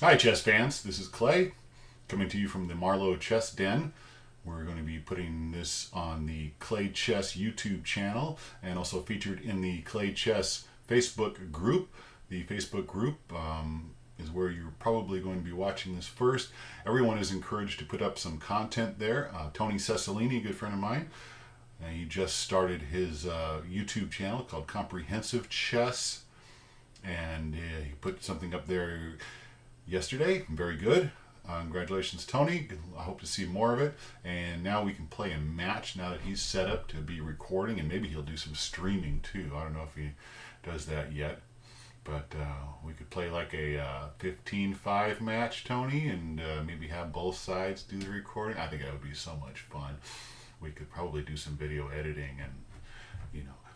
Hi, chess fans. This is Clay coming to you from the Marlowe Chess Den. We're going to be putting this on the Clay Chess YouTube channel and also featured in the Clay Chess Facebook group. The Facebook group is where you're probably going to be watching this first. Everyone is encouraged to put up some content there. Tony Cecilini, a good friend of mine, he just started his YouTube channel called Comprehensive Chess, and he put something up there yesterday. Very good. Congratulations, Tony. I hope to see more of it. And now we can play a match now that he's set up to be recording, and maybe he'll do some streaming too. I don't know if he does that yet, but we could play like a 15-5 match, Tony, and maybe have both sides do the recording. I think that would be so much fun. We could probably do some video editing and,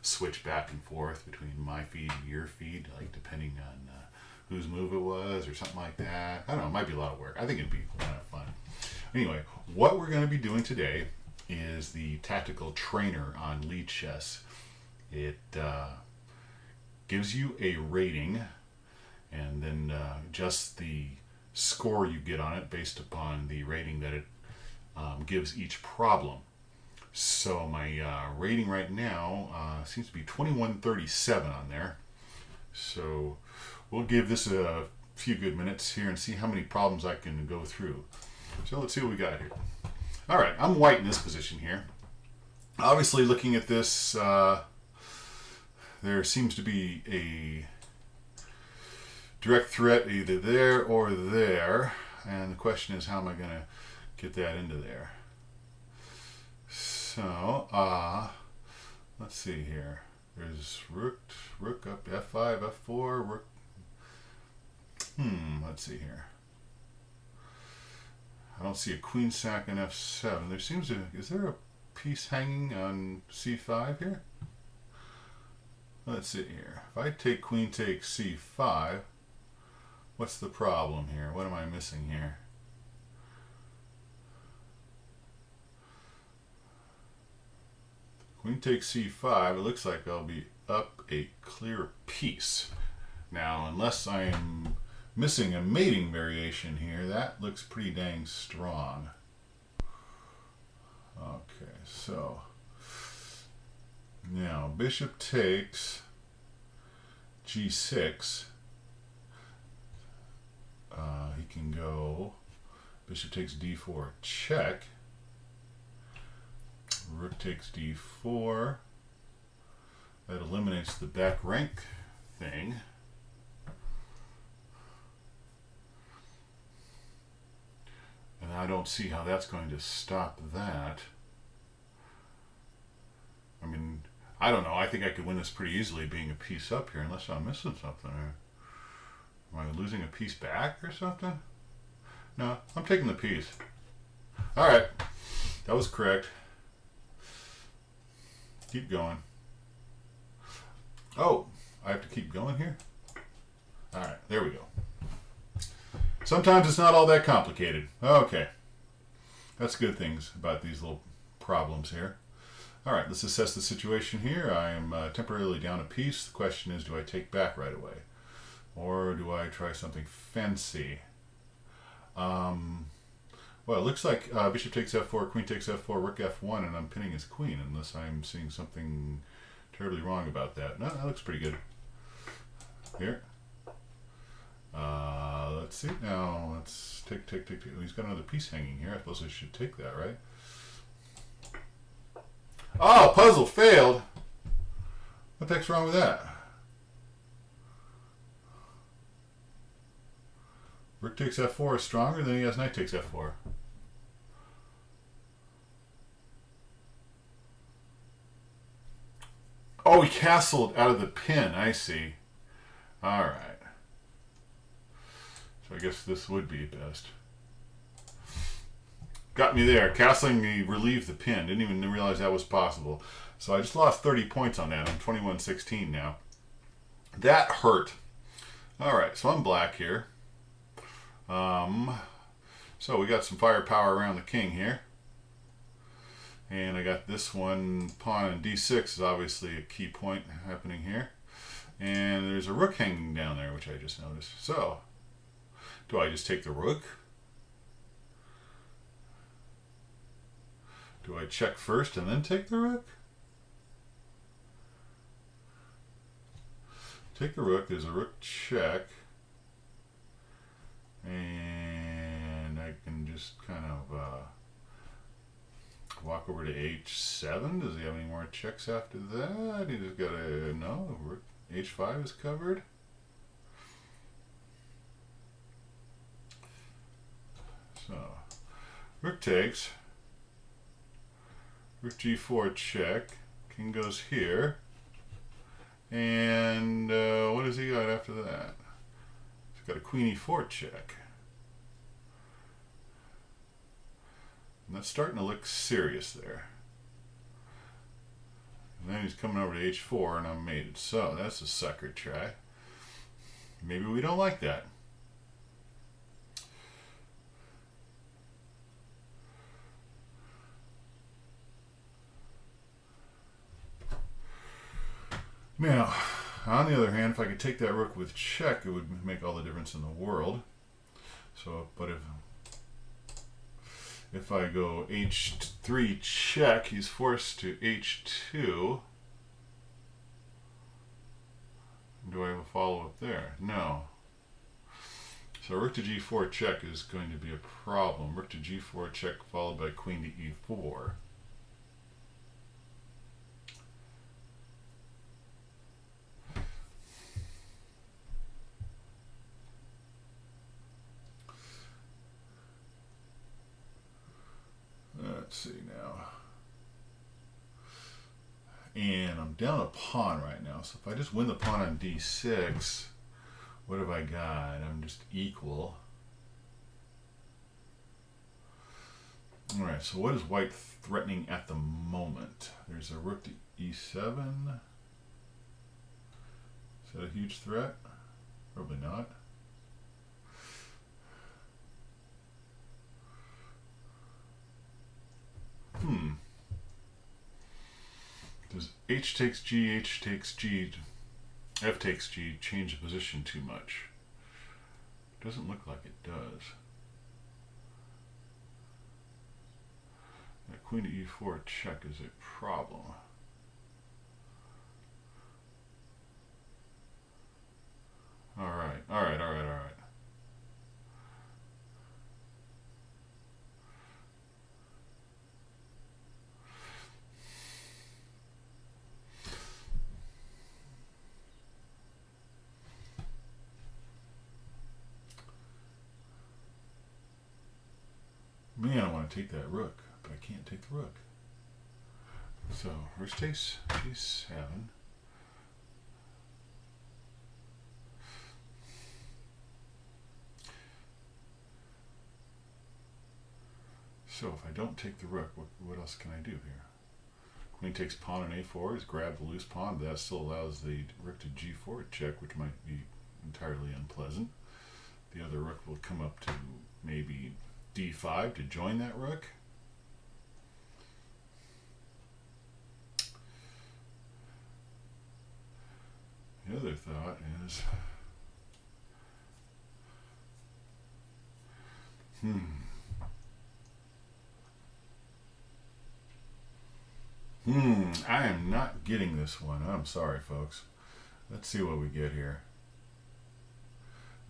switch back and forth between my feed and your feed, like depending on whose move it was or something like that. I don't know, it might be a lot of work. I think it'd be kind of fun. Anyway, what we're going to be doing today is the tactical trainer on LiChess. It gives you a rating and then just the score you get on it based upon the rating that it gives each problem. So my rating right now seems to be 2137 on there. So we'll give this a few good minutes here and see how many problems I can go through. So let's see what we got here. All right, I'm white in this position here. Obviously, looking at this, there seems to be a direct threat either there or there. And the question is, how am I going to get that into there? So, let's see here. There's rook up f5, f4, rook. Let's see here. I don't see a queen sack in f7. There seems to, is there a piece hanging on c5 here? Let's see here. If I take queen takes c5, what's the problem here? What am I missing here? Queen takes c5, it looks like I'll be up a clear piece. Now, unless I am missing a mating variation here, that looks pretty dang strong. Okay, so now bishop takes g6. He can go bishop takes d4 check. Rook takes d4. That eliminates the back rank thing. And I don't see how that's going to stop that. I mean, I don't know. I think I could win this pretty easily being a piece up here, unless I'm missing something. Am I losing a piece back or something? No, I'm taking the piece. All right, that was correct. Keep going. Oh, I have to keep going here? All right, there we go. Sometimes it's not all that complicated. Okay. That's good things about these little problems here. All right, let's assess the situation here. I am temporarily down a piece. The question is, do I take back right away? Or do I try something fancy? Well, it looks like bishop takes f4, queen takes f4, rook f1, and I'm pinning his queen, unless I'm seeing something terribly wrong about that. No, that looks pretty good. Here. Let's see. Now, let's take. He's got another piece hanging here. I suppose I should take that, right? Oh, puzzle failed. What the heck's wrong with that? Rook takes f4 is stronger than he has knight takes f4. Oh, he castled out of the pin. I see. All right. So I guess this would be best. Got me there. Castling me relieved the pin. Didn't even realize that was possible. So I just lost 30 points on that. I'm 21-16 now. That hurt. All right, so I'm black here. So we got some firepower around the king here. And I got this one, pawn on d6 is obviously a key point happening here. And there's a rook hanging down there, which I just noticed. So Do I just take the rook? Do I check first and then take the rook? Take the rook. There's a rook check. And I can just kind of walk over to h7. Does he have any more checks after that? He just got a... No, rook h5 is covered. So, rook takes. Rook g4 check. King goes here. And what has he got after that? He's got a queen e4 check. And that's starting to look serious there. And then he's coming over to h4 and I'm mated. So that's a sucker try. Maybe we don't like that. Now, on the other hand, if I could take that rook with check, it would make all the difference in the world. So, but if I go h3 check, he's forced to h2. Do I have a follow-up there? No. So rook to g4 check is going to be a problem. Rook to g4 check followed by queen to e4. Let's see now. And I'm down a pawn right now. So if I just win the pawn on d6, what have I got? I'm just equal. Alright, so what is white threatening at the moment? There's a rook to e7. Is that a huge threat? Probably not. Does h takes g, h takes g, f takes g change the position too much? Doesn't look like it does. That queen to e4 check is a problem. Alright. Man, I want to take that rook, but I can't take the rook. So, rook takes g7. So if I don't take the rook, what else can I do here? Queen takes pawn on a4 is grab the loose pawn, but that still allows the rook to g4 check, which might be entirely unpleasant. The other rook will come up to maybe d5 to join that rook. The other thought is, I am not getting this one. I'm sorry, folks. Let's see what we get here.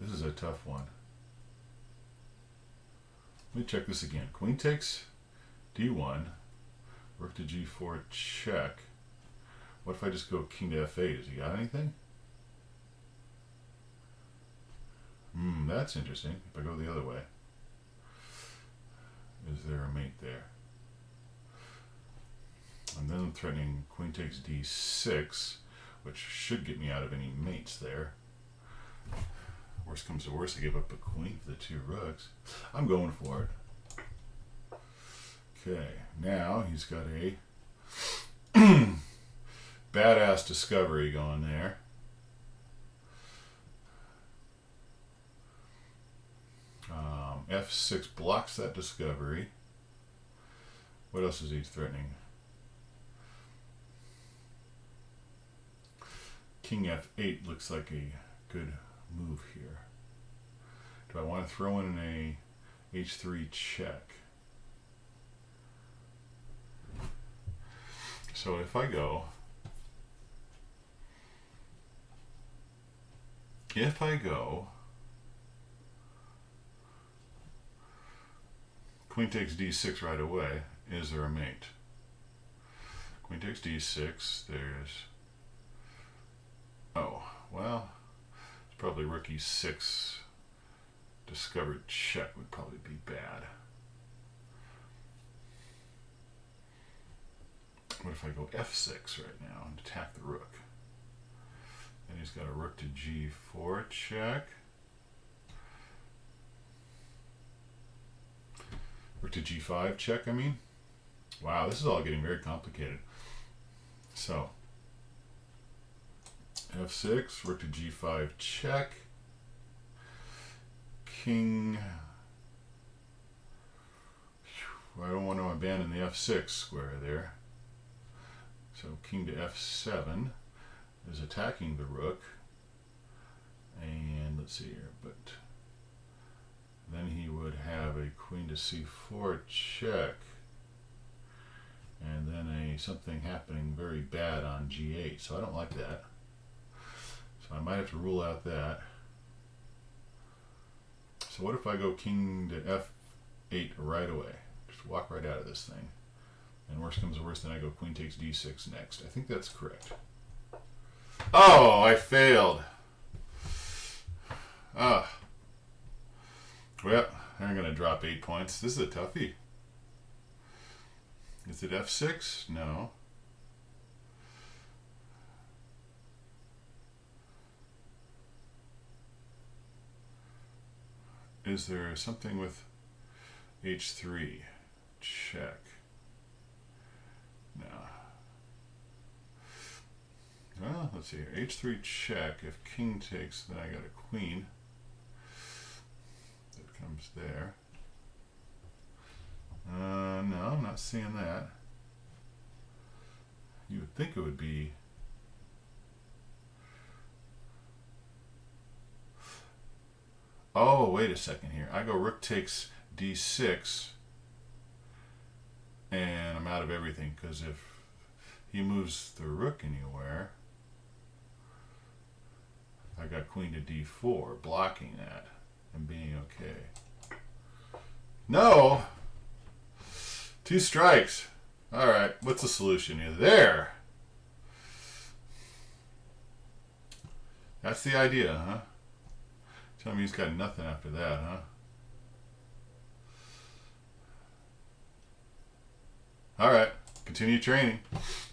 This is a tough one. Let me check this again. Queen takes d1, rook to g4 check. What if I just go king to f8? Has he got anything? That's interesting. If I go the other way, is there a mate there? And then I'm threatening queen takes d6, which should get me out of any mates there. Worst comes to worst, I give up a queen for the two rooks. I'm going for it. Okay, now he's got a badass discovery going there. F6 blocks that discovery. What else is he threatening? King f8 looks like a good move here. Do I want want to throw in a h3 check. So if I go queen takes d6 right away, is there a mate? Queen takes d6, there's, oh, well, it's probably rook e6. Discovered check would probably be bad. What if I go f6 right now and attack the rook? Then he's got a rook to g4 check. Rook to g5 check, I mean. Wow, this is all getting very complicated. So, f6, rook to g5 check. King. I don't want to abandon the f6 square there. So king to f7 is attacking the rook. And let's see here, but then he would have a queen to c4 check. And then something happening very bad on g8. So I don't like that. So I might have to rule out that. So what if I go king to f8 right away? Just walk right out of this thing. And worst comes to worst, then I go queen takes d6 next. I think that's correct. Oh, I failed. Well, I'm going to drop 8 points. This is a toughie. Is it f6? No. Is there something with h3? Check. No. Well, let's see here. h3 check. If king takes, then I got a queen. That comes there. No, I'm not seeing that. You would think it would be... Oh, wait a second here. I go rook takes d6, and I'm out of everything, because if he moves the rook anywhere, I got queen to d4, blocking that and being okay. No! 2 strikes. All right, what's the solution here? There! That's the idea, huh? Tell me he's got nothing after that, huh? All right, continue training.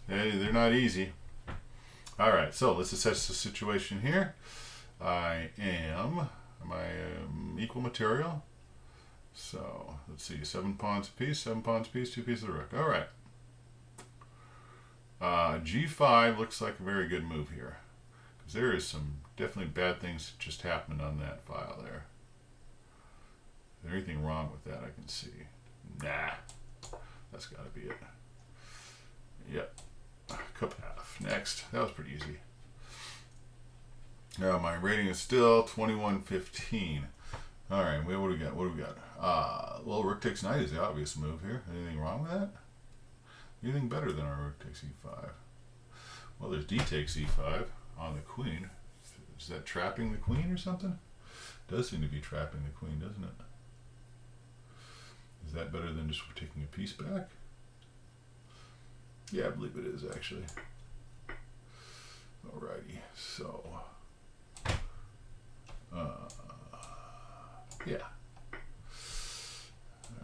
They're not easy. All right, so let's assess the situation here. Am I equal material? So let's see, 7 pawns apiece, 7 pawns apiece, 2 pieces of rook. All right. G5 looks like a very good move here, because there is some definitely bad things that just happened on that file there. Is there anything wrong with that I can see? Nah, that's got to be it. Yep, Kapaf. Next, that was pretty easy. Now my rating is still 21-15. All right, what do we got? What do we got? Well, rook takes knight is the obvious move here. Anything wrong with that? Anything better than our rook takes e5? Well, there's d takes e5 on the queen. Is that trapping the queen or something? Does seem to be trapping the queen, doesn't it? Is that better than just taking a piece back? Yeah, I believe it is, actually. Alrighty, so... yeah.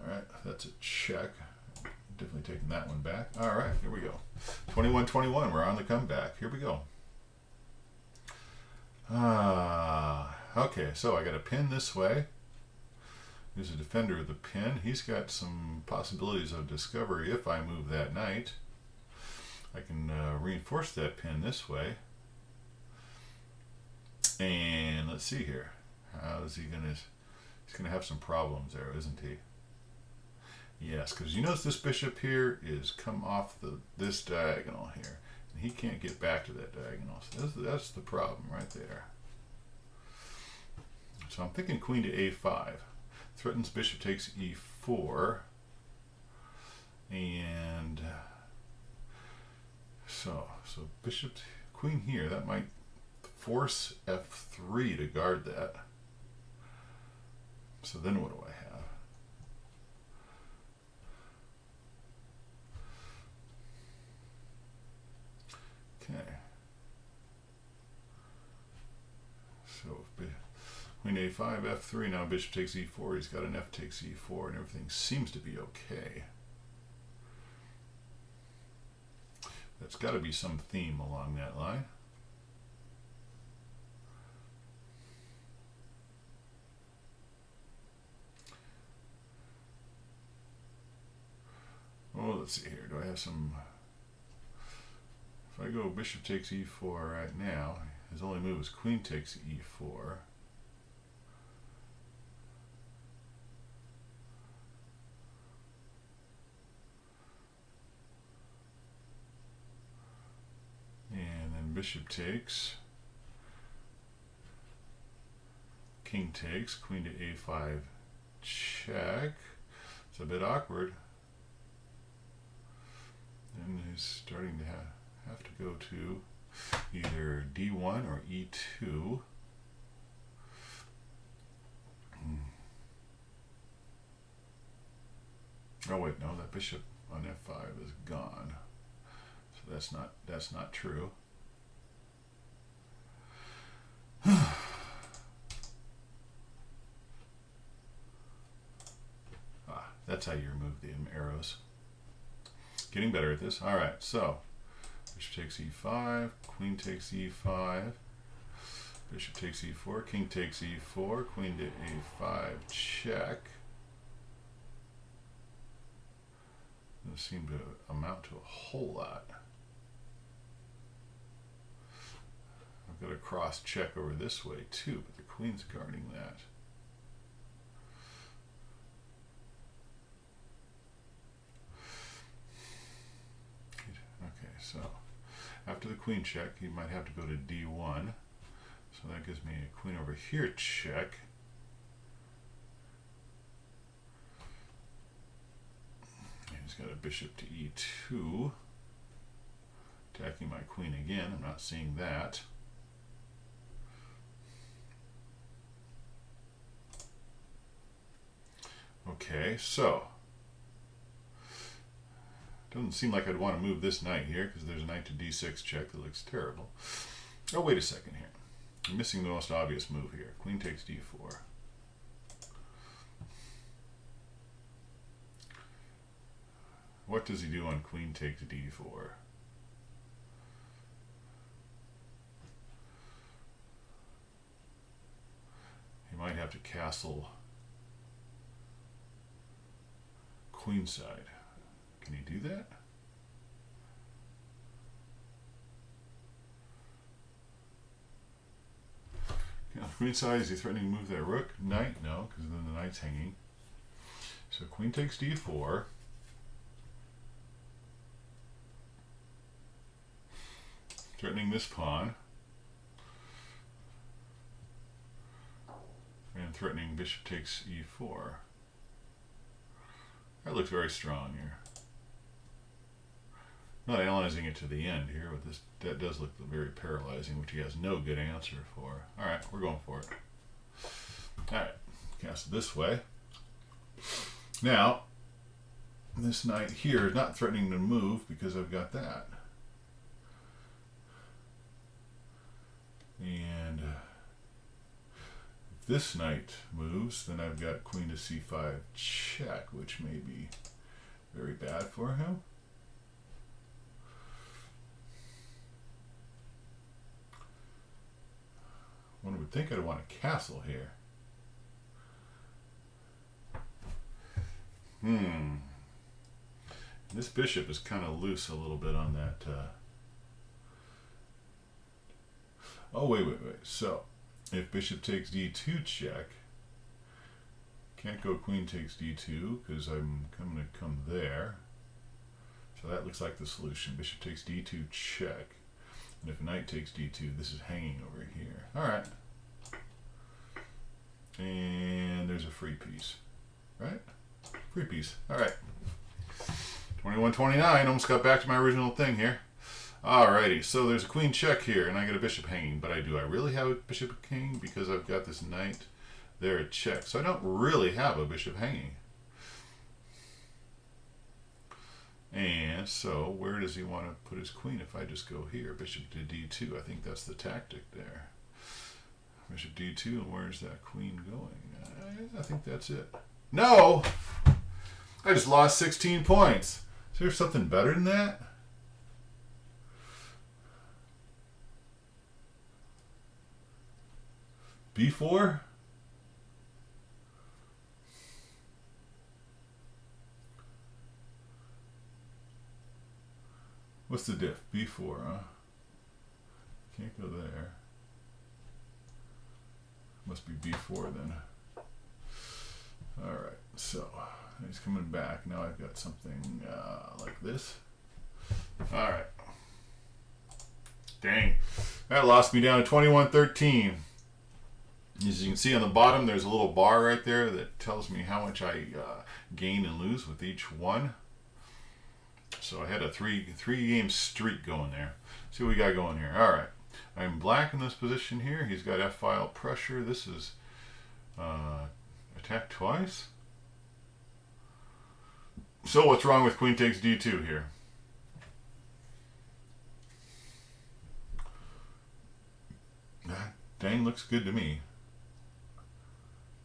Alright, that's a check. Definitely taking that one back. Alright, here we go. 21-21, we're on the comeback. Here we go. Okay, so I got a pin this way. Here's a defender of the pin. He's got some possibilities of discovery if I move that knight. I can reinforce that pin this way. And let's see here. How is he gonna... He's gonna have some problems there, isn't he? Yes, because you notice this bishop here is come off this diagonal here. And he can't get back to that diagonal. So that's the problem right there. So I'm thinking queen to a5. Threatens bishop takes e4. And so bishop, queen here, that might force f3 to guard that. So then what do I have? Okay. So queen a5, f3, now bishop takes e4, he's got an f takes e4, and everything seems to be okay. There's got to be some theme along that line. Oh, let's see here. Do I have some... If I go bishop takes e4 right now, his only move is queen takes e4. And then bishop takes, king takes, queen to a5 check. It's a bit awkward. And he's starting to have to go to either d1 or e2. Oh wait, no, that bishop on f5 is gone. So that's not true. That's how you remove the arrows. Getting better at this. All right, so bishop takes e5, queen takes e5, bishop takes e4, king takes e4, queen to a5 check. Doesn't seem to amount to a whole lot. I've got a cross check over this way too, but the queen's guarding that. Okay, so after the queen check, you might have to go to d1. So that gives me a queen over here check. And he's got a bishop to e2. Attacking my queen again. I'm not seeing that. Okay, so doesn't seem like I'd want to move this knight here because there's a knight to d6 check that looks terrible. Oh, wait a second here. I'm missing the most obvious move here. Queen takes d4. What does he do on queen takes d4? He might have to castle queenside. Can he do that? Queenside, is he threatening to move that rook? Knight? No, because then the knight's hanging. So queen takes d4. Threatening this pawn. And threatening bishop takes e4. That looks very strong here. Not analyzing it to the end here, but that does look very paralyzing, which he has no good answer for. All right, we're going for it. All right, cast it this way. Now, this knight here is not threatening to move because I've got that. And if this knight moves, then I've got queen to c5 check, which may be very bad for him. One would think I'd want a castle here. This bishop is kind of loose a little bit on that. Oh, wait. So, if bishop takes d2 check, can't go queen takes d2 because I'm going to come there. So that looks like the solution. Bishop takes d2 check. And if knight takes d2, this is hanging over here. All right. there's a free piece, right? Free piece. All right. 21-29. Almost got back to my original thing here. Alrighty, so there's a queen check here, and I got a bishop hanging. But I really have a bishop hanging because I've got this knight there at check. So I don't really have a bishop hanging. And so where does he want to put his queen if I just go here? Bishop to d2. I think that's the tactic there. Bishop d2, and where's that queen going? I think that's it. No! I just lost 16 points. Is there something better than that? b4? What's the diff? b4, huh? Can't go there. Must be b4 then. Alright, so he's coming back. Now I've got something like this. Alright. Dang. That lost me down to 21-13. As you can see on the bottom, there's a little bar right there that tells me how much I gain and lose with each one. So I had a three game streak going there. See what we got going here. All right, I'm black in this position here. He's got F-file pressure. This is attack twice. So what's wrong with queen takes d2 here? That dang looks good to me.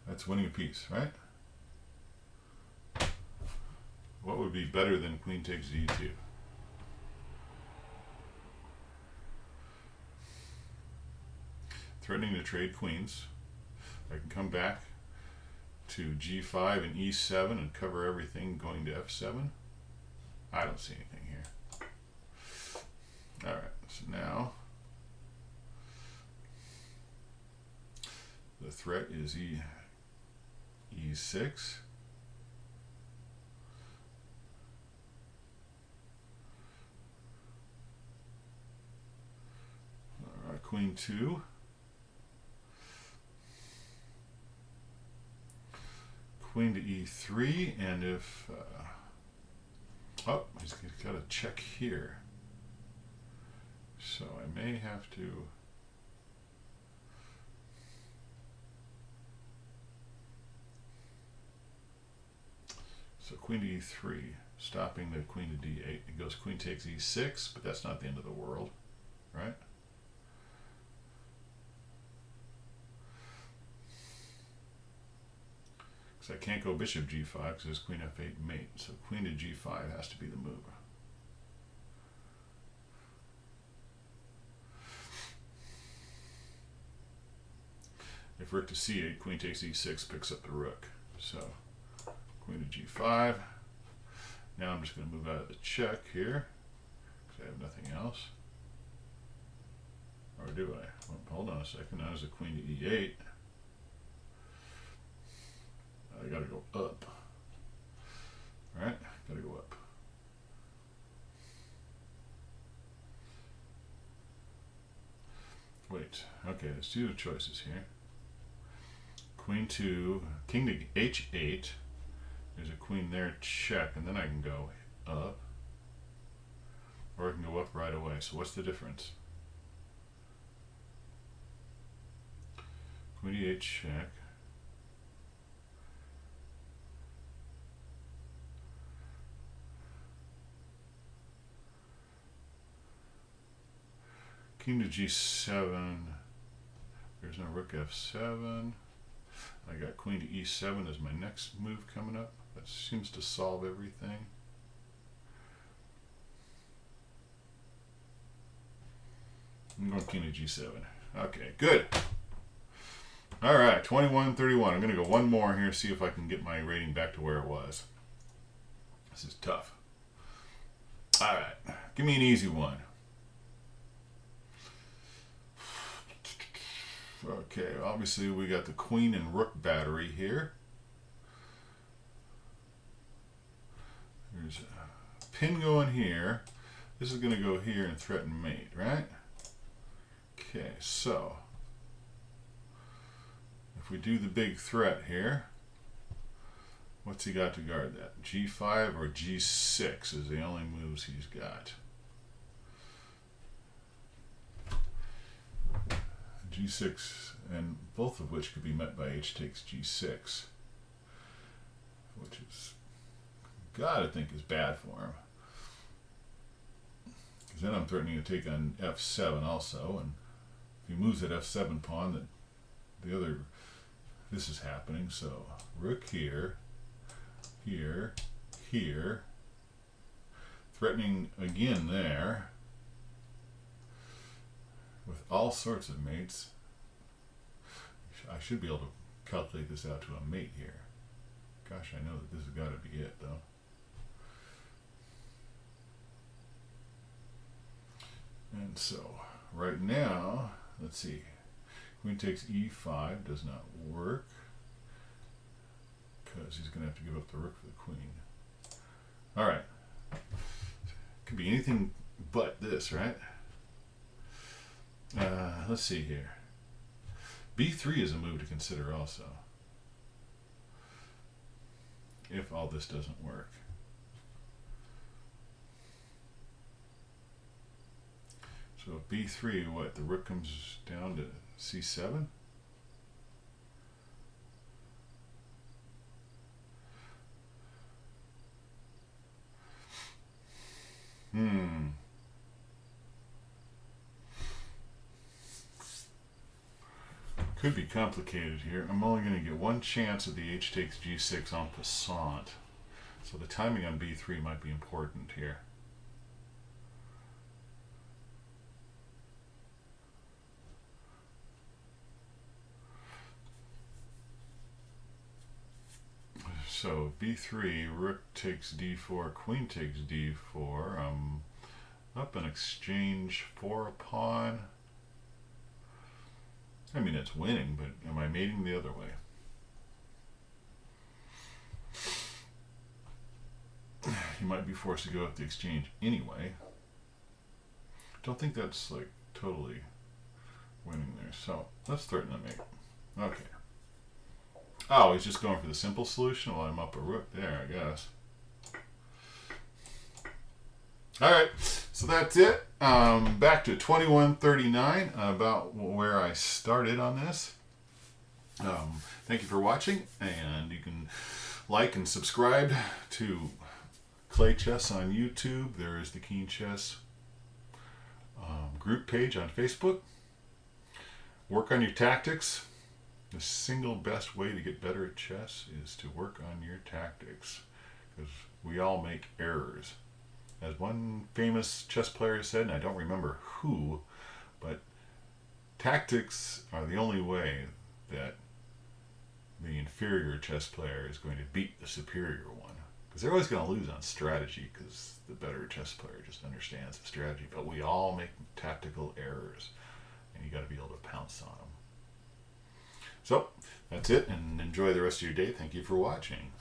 That's winning a piece, right? What would be better than queen takes d2? Threatening to trade queens. I can come back to g5 and e7 and cover everything going to f7. I don't see anything here. All right, so now the threat is e6. All right, queen 2. Queen to e3, and if oh, he's got a check here, so I may have to. So queen to e3, stopping the queen to d8. It goes queen takes e6, but that's not the end of the world, right? Because I can't go bishop g5 because there's queen f8 mate. So queen to g5 has to be the move. If rook to c8, queen takes e6, picks up the rook. So queen to g5. Now I'm just going to move out of the check here because I have nothing else. Or do I? Well, hold on a second. Now there's a queen to e8. I gotta go up. Right? Gotta go up. Wait. Okay, there's two choices here. Queen to, king to h8. There's a queen there, check, and then I can go up. Or I can go up right away. So what's the difference? Queen to e8 check. King to g7, there's no rook f7. I got queen to e7 as my next move coming up. That seems to solve everything. I'm going king to g7. Okay, good. All right, 21-31. I'm going to go one more here, see if I can get my rating back to where it was. This is tough. All right, give me an easy one. Okay, obviously we got the queen and rook battery here. There's a pin going here. This is going to go here and threaten mate, right? Okay, so if we do the big threat here, What's he got to guard that? G5 or G6 is the only moves he's got. G6, and both of which could be met by H takes G6, which is, gotta think, is bad for him. Because then I'm threatening to take on F7 also, and if he moves that F7 pawn, that the other, this is happening. So rook here, here, here, threatening again there, with all sorts of mates. I should be able to calculate this out to a mate here. Gosh, I know that this has got to be it, though. And so, right now, let's see. Queen takes E5 does not work, because he's going to have to give up the rook for the queen. All right. Could be anything but this, right? Let's see here. B3 is a move to consider also, if all this doesn't work. So B3, what, the rook comes down to C7? Could be complicated here. I'm only going to get one chance of the H takes G6 en passant. So the timing on B3 might be important here. So B3, rook takes D4, queen takes D4. Up in exchange for a pawn. I mean, it's winning, but am I mating the other way? You might be forced to go up the exchange anyway. Don't think that's like totally winning there. So let's threaten the mate. Okay. Oh, he's just going for the simple solution? Well, I'm up a rook there, I guess. All right, so that's it. Back to 2139, about where I started on this. Thank you for watching, and you can like and subscribe to LiChess on YouTube. There is the Keen Chess group page on Facebook. Work on your tactics. The single best way to get better at chess is to work on your tactics, because we all make errors. As one famous chess player said, and I don't remember who, but tactics are the only way that the inferior chess player is going to beat the superior one. Because they're always going to lose on strategy, because the better chess player just understands the strategy. But we all make tactical errors, and you got to be able to pounce on them. So, that's it, and enjoy the rest of your day. Thank you for watching.